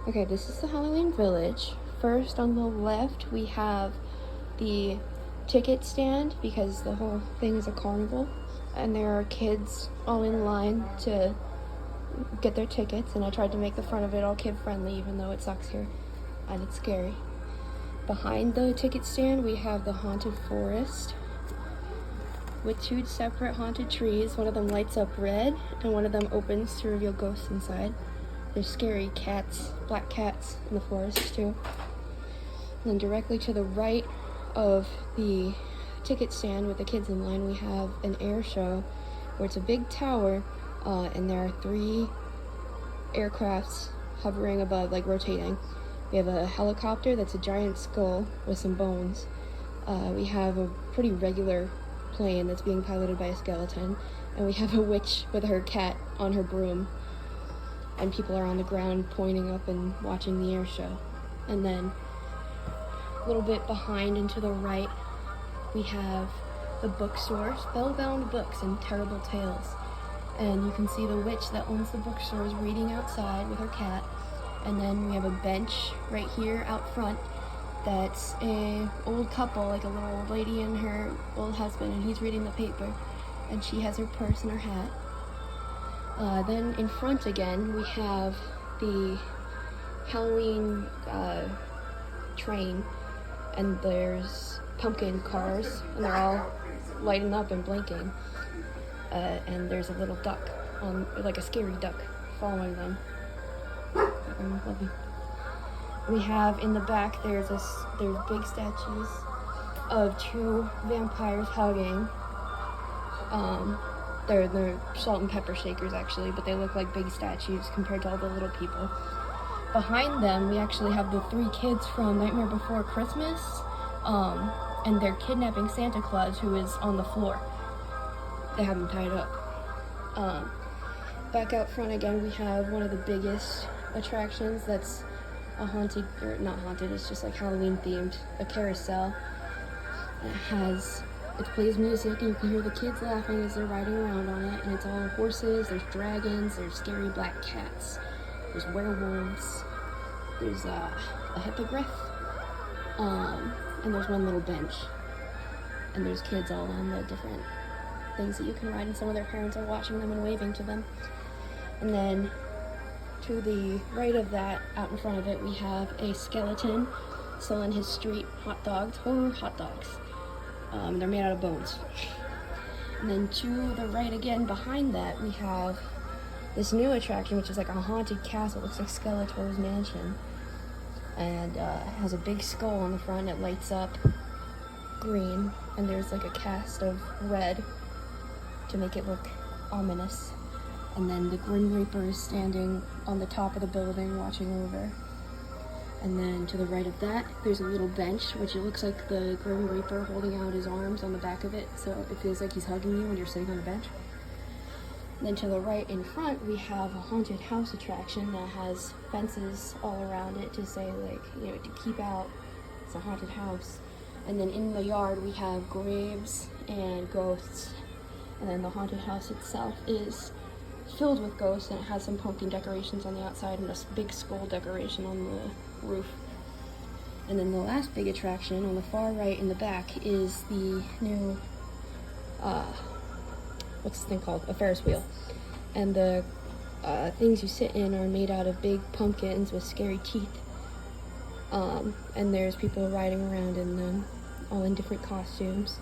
Okay, this is the Halloween Village. First on the left, we have the ticket stand because the whole thing is a carnival, and there are kids all in line to get their tickets, and I tried to make the front of it all kid friendly even though it sucks here and it's scary. Behind the ticket stand, we have the haunted forest with two separate haunted trees. One of them lights up red and one of them opens to reveal ghosts inside. There's scary cats, black cats in the forest too. And then directly to the right of the ticket stand with the kids in line, we have an air show where it's a big tower and there are 3 aircrafts hovering above, like rotating. We have a helicopter that's a giant skull with some bones. We have a pretty regular plane that's being piloted by a skeleton, and we have a witch with her cat on her broom, and people are on the ground pointing up and watching the air show. And then a little bit behind and to the right, we have the bookstore, Spellbound Books and Terrible Tales. And you can see the witch that owns the bookstore is reading outside with her cat. And then we have a bench right here out front that's a old couple, like a little old lady and her old husband, and he's reading the paper, and she has her purse and her hat. Then in front again, we have the Halloween train, and there's pumpkin cars, and they're all lighting up and blinking. And there's a little duck, like a scary duck, following them. Love you. We have in the back, there's big statues of 2 vampires hugging. They're salt and pepper shakers actually, but they look like big statues compared to all the little people. Behind them, we actually have the 3 kids from Nightmare Before Christmas, and they're kidnapping Santa Claus, who is on the floor. They have him tied up. Back out front again, we have one of the biggest attractions that's a haunted, or not haunted, it's just like Halloween themed, a carousel. And it plays music and you can hear the kids laughing as they're riding around on it, and it's all horses, there's dragons, there's scary black cats, there's werewolves, there's a hippogriff, and there's one little bench, and there's kids all on the different things that you can ride, and some of their parents are watching them and waving to them. And then to the right of that, out in front of it, we have a skeleton selling his street hot dogs, horror hot dogs. They're made out of bones. And then to the right again, behind that, we have this new attraction, which is like a haunted castle. It looks like Skeletor's mansion. And it has a big skull on the front. It lights up green, and there's like a cast of red to make it look ominous. And then the Grim Reaper is standing on the top of the building watching over. And then to the right of that, there's a little bench, which it looks like the Grim Reaper holding out his arms on the back of it, so it feels like he's hugging you when you're sitting on the bench. And then to the right in front, we have a haunted house attraction that has fences all around it to say, like, you know, to keep out, it's a haunted house. And then in the yard, we have graves and ghosts. And then the haunted house itself is filled with ghosts, and it has some pumpkin decorations on the outside and a big skull decoration on the roof. And then the last big attraction on the far right in the back is the new, what's this thing called? A Ferris wheel. And the things you sit in are made out of big pumpkins with scary teeth. And there's people riding around in them, all in different costumes.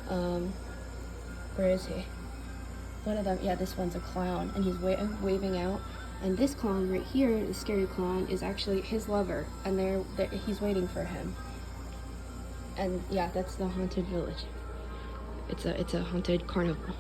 Where is he? One of them, yeah, this one's a clown, and he's waving out. And this clown right here, the scary clown, is actually his lover, and he's waiting for him. And yeah, that's the haunted village. It's a haunted carnival.